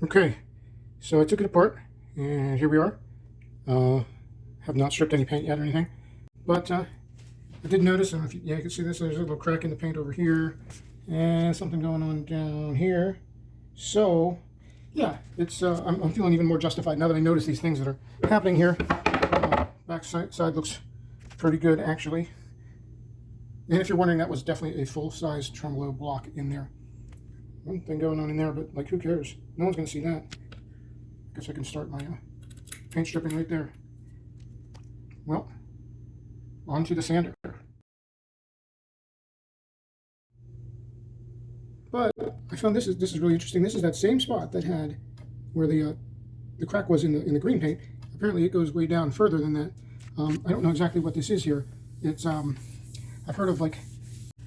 Okay, so I took it apart, and here we are. Have not stripped any paint yet or anything, but I did notice, I don't know if you can see this, there's a little crack in the paint over here, and something going on down here. So, yeah, it's I'm feeling even more justified now that I notice these things that are happening here. Back side looks pretty good, actually. And if you're wondering, that was definitely a full-size tremolo block in there. One thing going on in there, but like, who cares? No one's going to see that. Guess I can start my paint stripping right there. Well, on to the sander. But I found this is really interesting. This is that same spot that had where the crack was in the green paint. Apparently, it goes way down further than that. I don't know exactly what this is here. It's I've heard of, like,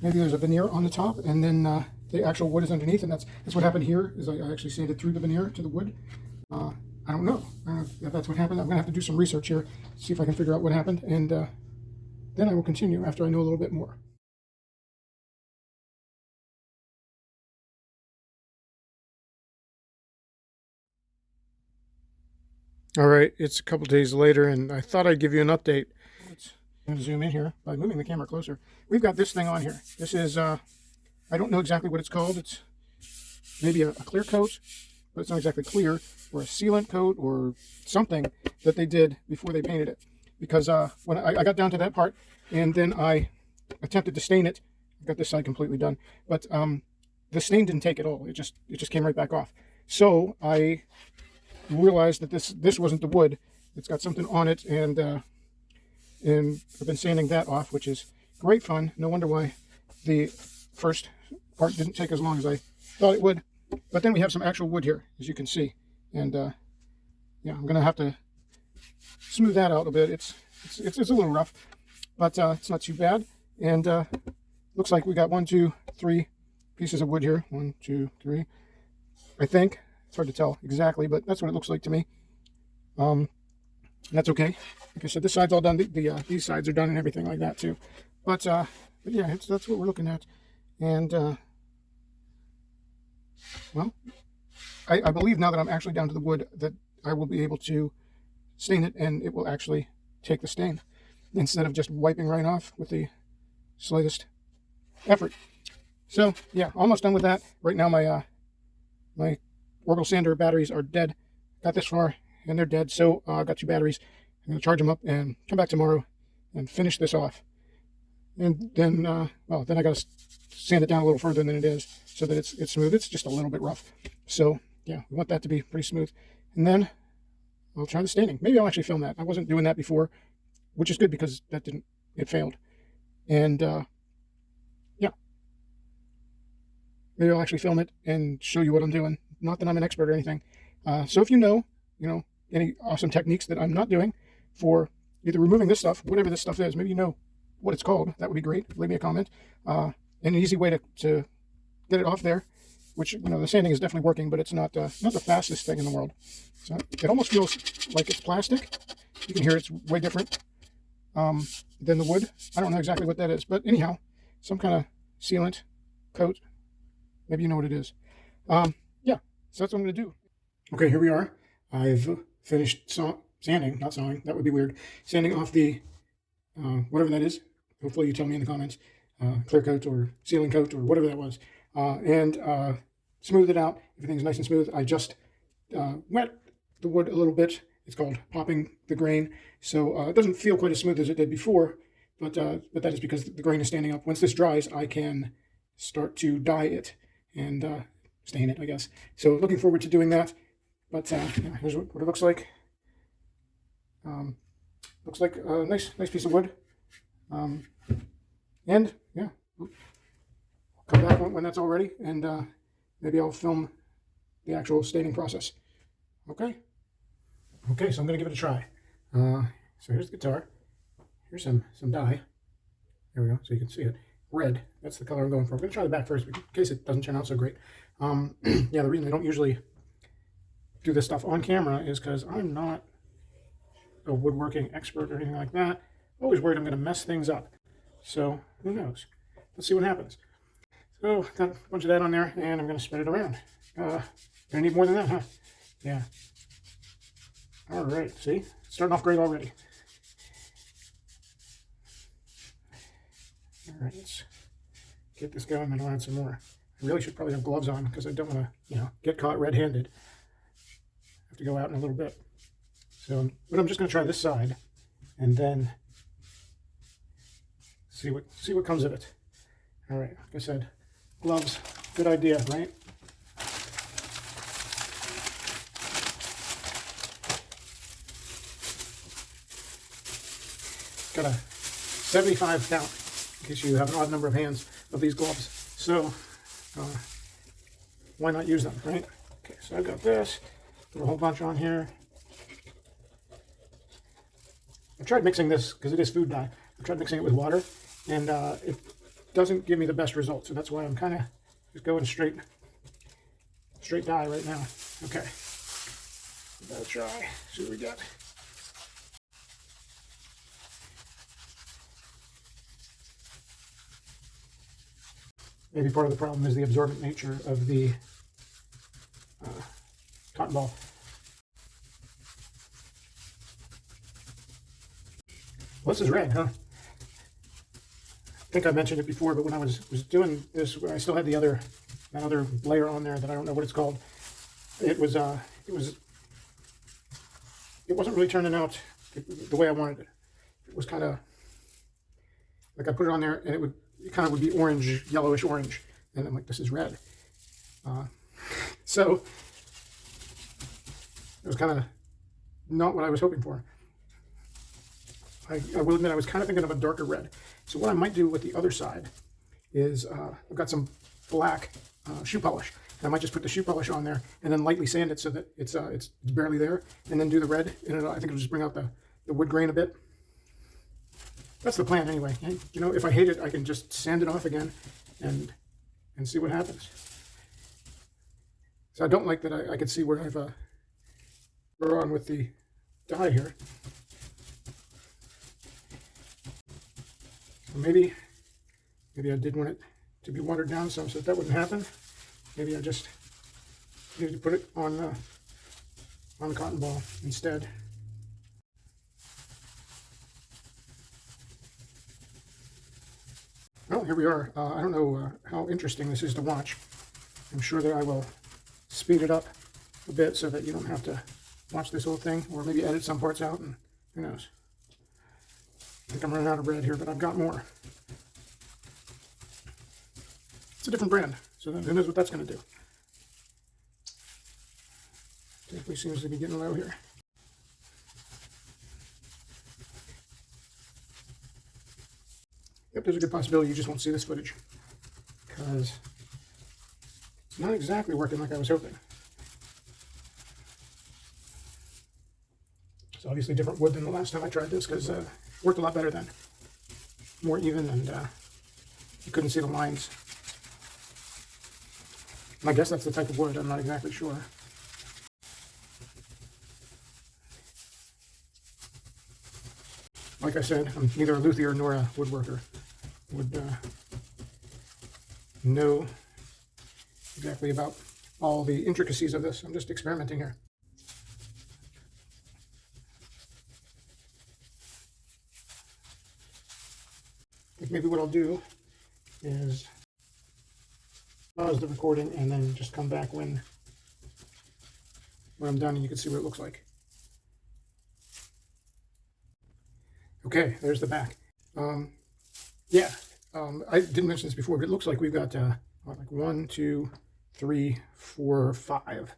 maybe there's a veneer on the top, and then the actual wood is underneath, and that's what happened here. Is I actually sanded through the veneer to the wood. I don't know if that's what happened. I'm gonna have to do some research here, see if I can figure out what happened, and then I will continue after I know a little bit more. All right, it's a couple days later, and I thought I'd give you an update. I'm going to zoom in here by moving the camera closer. We've got this thing on here. This is, I don't know exactly what it's called. It's maybe a clear coat, but it's not exactly clear, or a sealant coat, or something that they did before they painted it. Because when I got down to that part, and then I attempted to stain it, I've got this side completely done, but the stain didn't take at all. It just came right back off. So I realized that this wasn't the wood. It's got something on it, and I've been sanding that off, which is great fun. No wonder why the first part didn't take as long as I thought it would. But then we have some actual wood here, as you can see, and yeah, I'm gonna have to smooth that out a bit. It's a little rough, but it's not too bad. And looks like we got 1, 2, 3 pieces of wood here. 1, 2, 3. I think it's hard to tell exactly, but that's what it looks like to me. That's okay. Like I said, this side's all done. These sides are done and everything like that too. But yeah, that's what we're looking at. And well, I believe now that I'm actually down to the wood that I will be able to stain it, and it will actually take the stain instead of just wiping right off with the slightest effort. So yeah, almost done with that. Right now my orbital sander batteries are dead. Got this far and they're dead, so I've got 2 batteries. I'm going to charge them up and come back tomorrow and finish this off. And then, well, then I got to sand it down a little further than it is so that it's smooth. It's just a little bit rough. So yeah, we want that to be pretty smooth. And then I'll try the staining. Maybe I'll actually film that. I wasn't doing that before, which is good because it failed. And yeah, maybe I'll actually film it and show you what I'm doing. Not that I'm an expert or anything. So if you know, any awesome techniques that I'm not doing for either removing this stuff, whatever this stuff is, maybe you know what it's called, that would be great. Leave me a comment. And an easy way to get it off there, which, the sanding is definitely working, but it's not the fastest thing in the world. So it almost feels like it's plastic. You can hear it's way different than the wood. I don't know exactly what that is, but anyhow, some kind of sealant coat. Maybe you know what it is. Yeah, so that's what I'm going to do. Okay, here we are. I've finished sanding, not sawing, that would be weird. Sanding off the, whatever that is. Hopefully you tell me in the comments, clear coat or sealing coat or whatever that was. And smooth it out. Everything's nice and smooth. I just wet the wood a little bit. It's called popping the grain. So it doesn't feel quite as smooth as it did before, but that is because the grain is standing up. Once this dries, I can start to dye it and stain it, I guess. So looking forward to doing that. But yeah, here's what it looks like. Looks like a nice piece of wood. And yeah, I'll come back when that's all ready, and maybe I'll film the actual staining process. Okay, so I'm gonna give it a try. So here's the guitar. Here's some dye. There we go, so you can see it. Red, that's the color I'm going for. I'm gonna try the back first in case it doesn't turn out so great. Yeah, the reason I don't usually do this stuff on camera is because I'm not a woodworking expert or anything like that. Always worried I'm going to mess things up. So who knows? Let's see what happens. So got a bunch of that on there, and I'm going to spread it around. Gonna need more than that, huh? Yeah. All right, see? Starting off great already. All right, let's get this going, and I'll add some more. I really should probably have gloves on because I don't want to, get caught red-handed. I have to go out in a little bit. So, but I'm just going to try this side, and then see what comes of it. All right, like I said, gloves, good idea, right? Got a 75 count, in case you have an odd number of hands of these gloves. So, why not use them, right? Okay, so I've got this, put a whole bunch on here. I tried mixing this, because it is food dye, I tried mixing it with water, and it doesn't give me the best results, so that's why I'm kind of just going straight dye right now. Okay, gotta try, see what we got. Maybe part of the problem is the absorbent nature of the cotton ball. Well, this is red, huh? I think I mentioned it before, but when I was doing this, I still had that other layer on there that I don't know what it's called. It wasn't really turning out the way I wanted it. It was kind of like I put it on there, and it kind of would be orange, yellowish orange, and I'm like, this is red. So it was kind of not what I was hoping for. I will admit I was kind of thinking of a darker red. So what I might do with the other side is I've got some black shoe polish, and I might just put the shoe polish on there and then lightly sand it so that it's barely there, and then do the red, and I think it'll just bring out the wood grain a bit. That's the plan anyway. If I hate it, I can just sand it off again and see what happens. So I don't like that I can see where I've gone with the dye here. So maybe I did want it to be watered down some so that wouldn't happen. Maybe I just needed to put it on the cotton ball instead. Well, here we are. I don't know how interesting this is to watch. I'm sure that I will speed it up a bit so that you don't have to watch this whole thing, or maybe edit some parts out, and who knows. I think I'm running out of red here, but I've got more. It's a different brand, so who knows what that's going to do. Definitely seems to be getting low here. Yep, there's a good possibility you just won't see this footage, because it's not exactly working like I was hoping. It's obviously different wood than the last time I tried this, because it worked a lot better then. More even, and you couldn't see the lines. And I guess that's the type of wood, I'm not exactly sure. Like I said, I'm neither a luthier nor a woodworker. Would know exactly about all the intricacies of this. I'm just experimenting here. I think maybe what I'll do is pause the recording and then just come back when I'm done and you can see what it looks like. Okay, there's the back. I didn't mention this before, but it looks like we've got like 1, 2, 3, 4, 5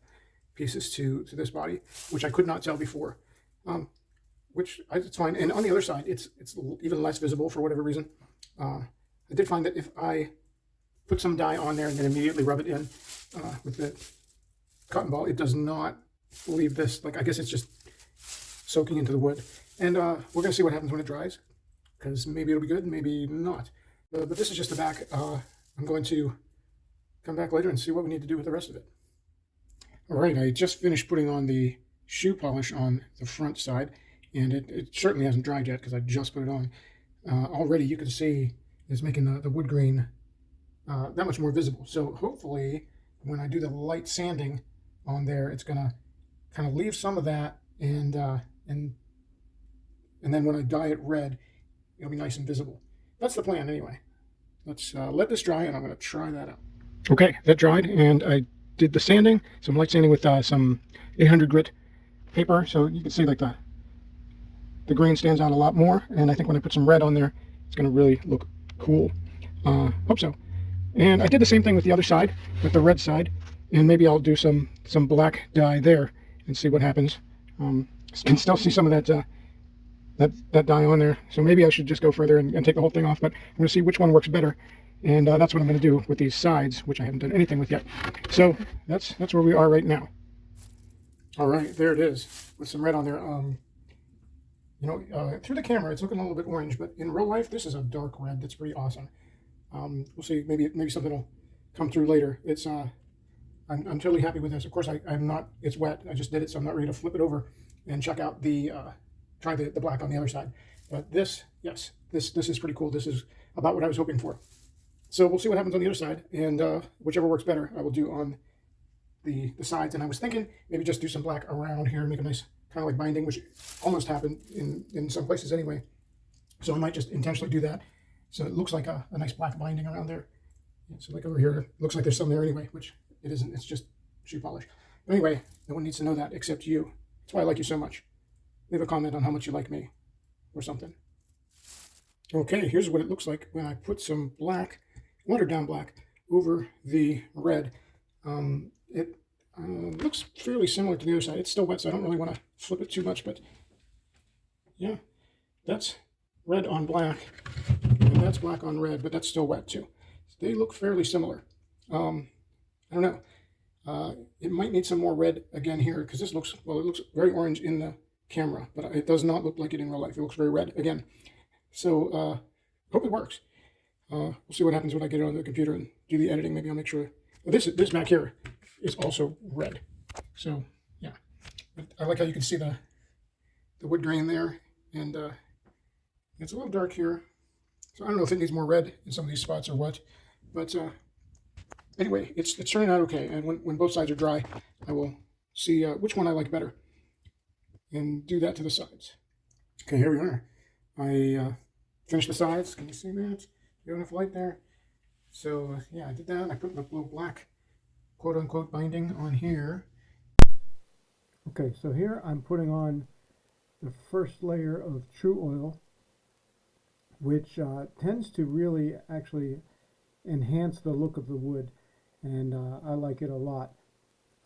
pieces to this body, which I could not tell before. It's fine. And on the other side, it's even less visible for whatever reason. I did find that if I put some dye on there and then immediately rub it in with the cotton ball, it does not leave this, like, I guess it's just soaking into the wood. And we're going to see what happens when it dries, because maybe it'll be good, maybe not. But this is just the back. I'm going to come back later and see what we need to do with the rest of it. All right, I just finished putting on the shoe polish on the front side, and it certainly hasn't dried yet because I just put it on. Already you can see it's making the wood grain that much more visible. So hopefully when I do the light sanding on there, it's going to kind of leave some of that, and then when I dye it red, it'll be nice and visible. That's the plan anyway. Let's let this dry, and I'm going to try that out. Okay, that dried, and I did the sanding, some light sanding with some 800 grit paper, so you can see like the grain stands out a lot more, and I think when I put some red on there, it's going to really look cool. Hope so. And I did the same thing with the other side, with the red side, and maybe I'll do some black dye there and see what happens. You can still see some of that dye on there, so maybe I should just go further and take the whole thing off, but I'm going to see which one works better, and that's what I'm going to do with these sides, which I haven't done anything with yet. So that's where we are right now. All right, there it is, with some red on there. Through the camera, it's looking a little bit orange, but in real life, this is a dark red that's pretty awesome. We'll see. Maybe something will come through later. It's I'm totally happy with this. Of course, I'm not. It's wet. I just did it, so I'm not ready to flip it over and check out try the black on the other side. But this is pretty cool. This is about what I was hoping for. So we'll see what happens on the other side, and whichever works better, I will do on the sides. And I was thinking maybe just do some black around here and make a nice kind of like binding, which almost happened in some places anyway. So I might just intentionally do that, so it looks like a nice black binding around there. So like over here, it looks like there's some there anyway, which it isn't. It's just shoe polish. But anyway, no one needs to know that except you. That's why I like you so much. Leave a comment on how much you like me or something. Okay, here's what it looks like when I put some black, watered down black, over the red. It looks fairly similar to the other side. It's still wet, so I don't really want to flip it too much, but yeah, that's red on black, and that's black on red, but that's still wet too. They look fairly similar. I don't know. It might need some more red again here, because this looks, well, it looks very orange in the camera, but it does not look like it in real life. It looks very red again. So hope it works. We'll see what happens when I get it on the computer and do the editing. Maybe I'll make sure. This back here is also red. So yeah, but I like how you can see the wood grain there, and it's a little dark here. So I don't know if it needs more red in some of these spots or what, but anyway, it's turning out okay. And when both sides are dry, I will see which one I like better and do that to the sides. Okay, here we are. I finished the sides. Can you see that? You have enough light there? So yeah, I did that. I put the little black quote-unquote binding on here. Okay, so here I'm putting on the first layer of tru-oil, which tends to really actually enhance the look of the wood, and I like it a lot.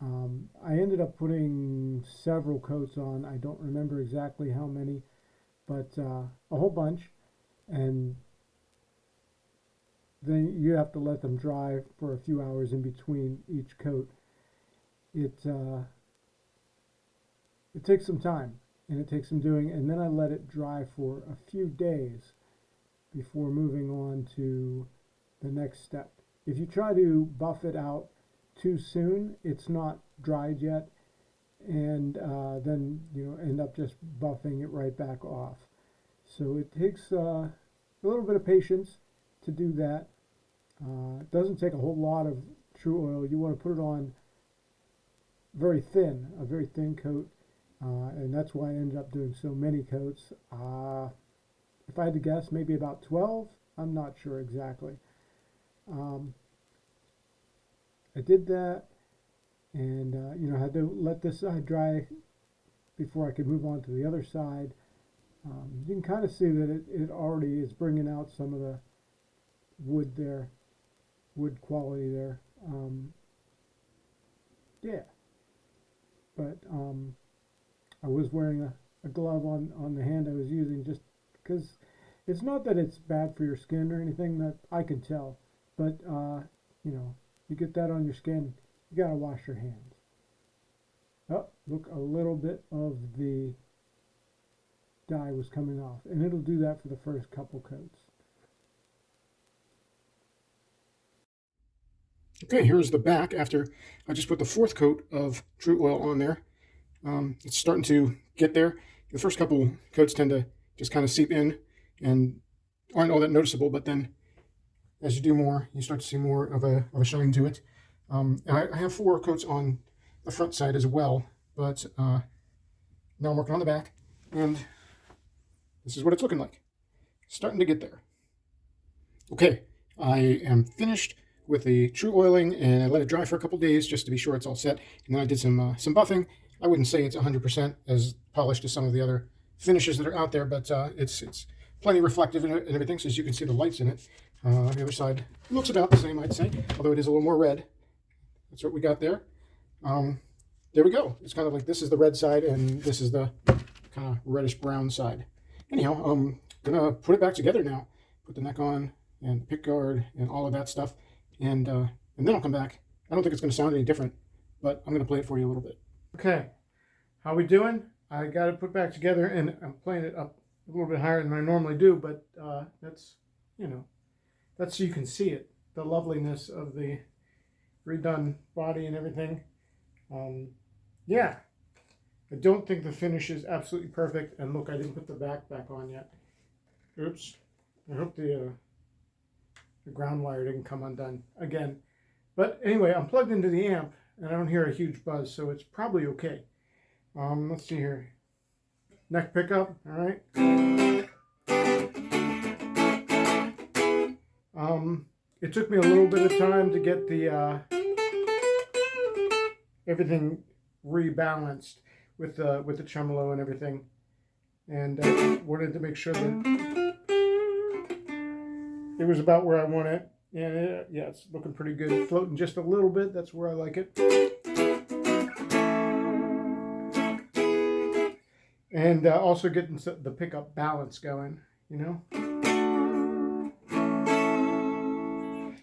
I ended up putting several coats on. I don't remember exactly how many, but a whole bunch, and then you have to let them dry for a few hours in between each coat. It takes some time, and it takes some doing, and then I let it dry for a few days before moving on to the next step. If you try to buff it out too soon, it's not dried yet, and then end up just buffing it right back off. So it takes a little bit of patience to do that. It doesn't take a whole lot of tru-oil. You want to put it on a very thin coat, and that's why I ended up doing so many coats. If I had to guess, maybe about 12. I'm not sure exactly. I did that, and I had to let this side dry before I could move on to the other side. You can kind of see that it already is bringing out some of the wood there, wood quality there. Yeah, but I was wearing a glove on the hand I was using, just because it's not that it's bad for your skin or anything, that I can tell, but you get that on your skin, you gotta wash your hands. Oh, look, a little bit of the dye was coming off, and it'll do that for the first couple coats. Okay, here's the back after I just put the fourth coat of tru-oil on there. It's starting to get there. The first couple coats tend to just kind of seep in and aren't all that noticeable, but then as you do more, you start to see more of a shine to it. And I have 4 coats on the front side as well, but now I'm working on the back, and this is what it's looking like. Starting to get there. Okay, I am finished with the true oiling, and I let it dry for a couple days just to be sure it's all set. And then I did some buffing. I wouldn't say it's 100% as polished as some of the other finishes that are out there, but it's plenty reflective and everything, so as you can see the lights in it. The other side looks about the same, I'd say, although it is a little more red. That's what we got there. There we go. It's kind of like this is the red side, and this is the kind of reddish brown side. Anyhow, I'm gonna put it back together now. Put the neck on and the pick guard and all of that stuff, and then I'll come back. I don't think it's gonna sound any different, but I'm gonna play it for you a little bit. Okay, how we doing? I got it put back together, and I'm playing it up a little bit higher than I normally do, but that's, you know, that's so you can see it, the loveliness of the redone body and everything. Yeah, I don't think the finish is absolutely perfect. And look, I didn't put the back on yet. Oops. I hope the ground wire didn't come undone again. But anyway, I'm plugged into the amp, and I don't hear a huge buzz, so it's probably okay. Let's see here. Neck pickup, all right. It took me a little bit of time to get the everything rebalanced with the tremolo and everything, and I wanted to make sure that it was about where I want it. And yeah, it's looking pretty good. Floating just a little bit. That's where I like it. And also getting the pickup balance going, you know.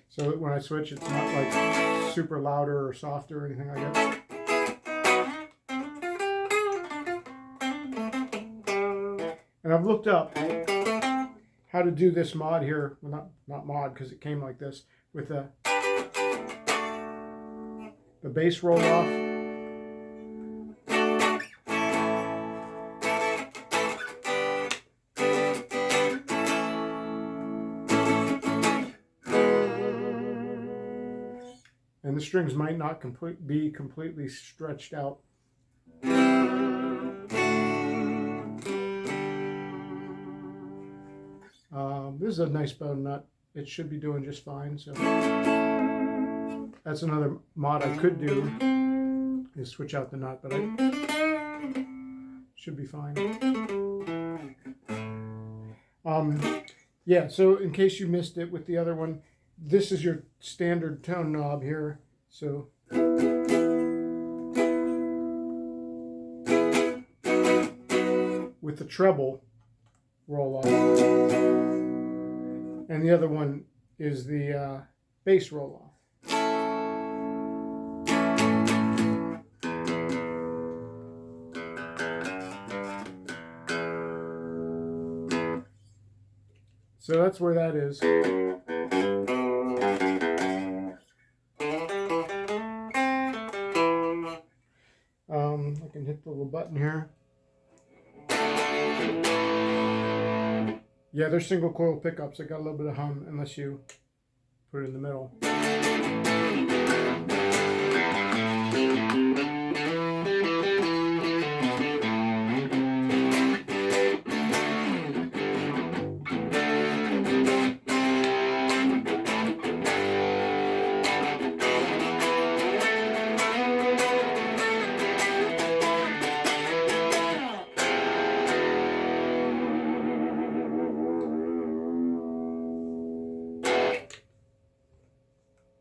So when I switch, it's not like super louder or softer or anything like that. And I've looked up how to do this mod here. Well, not mod, because it came like this with the bass roll off. And the strings might not be completely stretched out. This is a nice bone nut. It should be doing just fine. So that's another mod I could do, is switch out the nut, but I should be fine. Yeah, so in case you missed it with the other one, this is your standard tone knob here. So with the treble roll off. And the other one is the bass roll off. So that's where that is. I can hit the little button here. Yeah, they're single coil pickups. I got a little bit of hum unless you put it in the middle.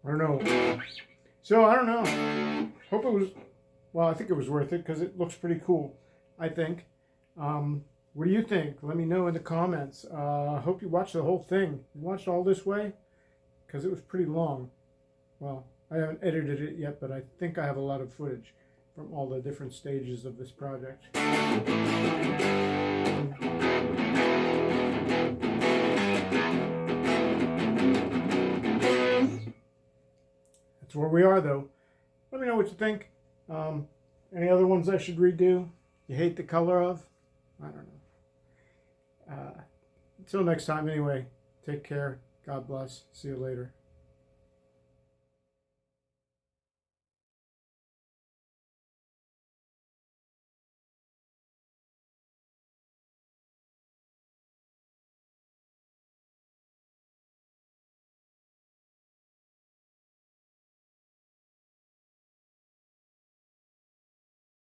I don't know. So I don't know. Hope it was, well, I think it was worth it because it looks pretty cool, I think. What do you think? Let me know in the comments. Hope you watched the whole thing. You watched all this way? Because it was pretty long. Well, I haven't edited it yet, but I think I have a lot of footage from all the different stages of this project. That's where we are, though. Let me know what you think. Any other ones I should redo? You hate the color of? I don't know. Until next time, anyway, take care. God bless. See you later.